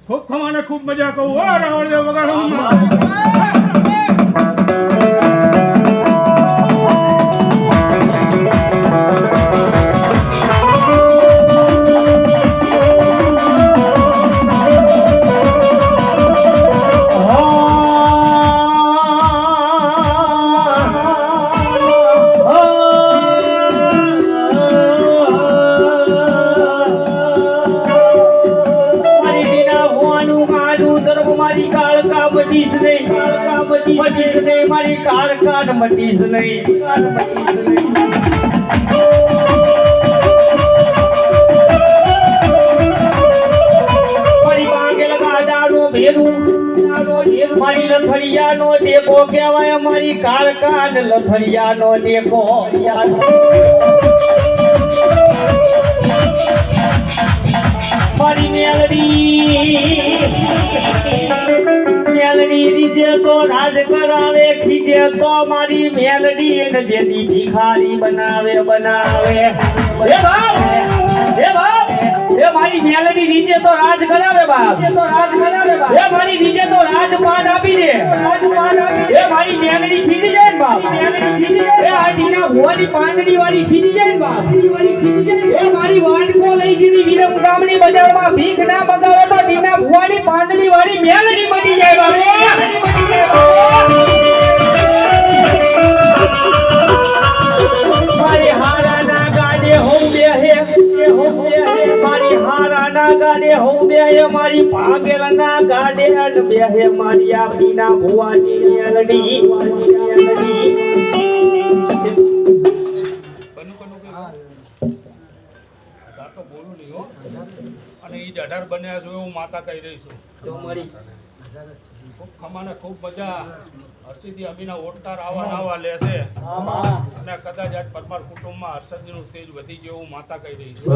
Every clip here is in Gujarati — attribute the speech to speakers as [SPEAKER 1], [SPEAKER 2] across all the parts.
[SPEAKER 1] ખૂબ ખમાને ખૂબ મજા કહું હો રાવણદેવ વગાડો મારી કાળકાન મટીશ નહીં મારી માંગેલ ગાડાનો ભેરું મારી લથડિયાનો ટેકો કહેવાય મારી કાળકાન લથડિયાનો ટેકો મારી મેલડી રીજે તો રાજ કરાવે ખીજે તો મારી મેલડી એને જેની ભિખારી બનાવે હે બાપ હે મારી મેલડી રીજે તો રાજ કરાવે બાપ હે મારી રીજે તો રાજપાટ આપી દે હે મારી મેલડી ખીજી જાય ને બાપ હે આજીના ભોની પાંદડી વાળી ખીજી જાય ને બાપ હે મારી વાટકો લઈ ગઈ વિરમ ગામની બજારમાં ભીખ ના બગાવે તો દીના ભુવાની પાંદડી વાળી મેલડી મટી જાય બાપ મારી હારાના ગાડે હોઉં બે હે મારી હારાના ગાડે હોઉં બે હે મારી ભાગેલના ગાડે બે હે મારી આપીના ભુવાની મેલડી અને ઈ 18 બન્યા છો હું માતા કહી રહી છું તો મારી ખૂબ ખમાને ખૂબ મજા હર્ષિદી અમીના ઓટકાર આવા લે છે અને કદાચ આજ પરમાર કુટુંબમાં હર્ષદીનું તેજ વધી ગયું હું માતા કહી રહી છું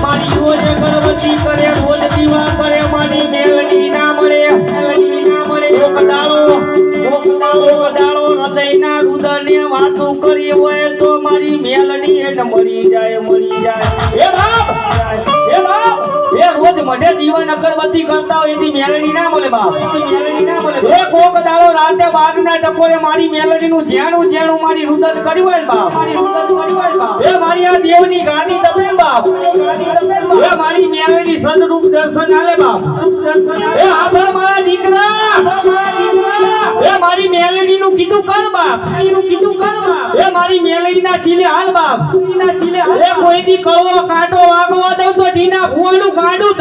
[SPEAKER 1] મારી રોજે ગણવતી કરે રોજ દીવા કરે મારી મેલડી ના મળે કદાળો હૃદયના રુદને વાતો કરી હોય તો મારી મેલડી એને મરી જાય હે બાપ એ રોજ મઢે જીવન અગરબત્તી કરતા હોય એની મેલડી ના મળે બાપ એ કોક દાડો રાતે 12 ના ટકોરે મારી મેલડીનું જેણું મારી રુદન કર્યું હોય બાપ એ મારી આ દેવની ગાડી તપે બાપ એ મારી મેલડી સદરૂપ દર્શન આલે બાપ એ આભા મારા દીકરા એ મારી મેલડીનું કીધું કર બાપ એ મારી મેલડીના ચીલે હાલ બાપ એ કોઈથી કળવો કાંટો વાગવા દઉં તો ઢીના ભુવાનું ગાડું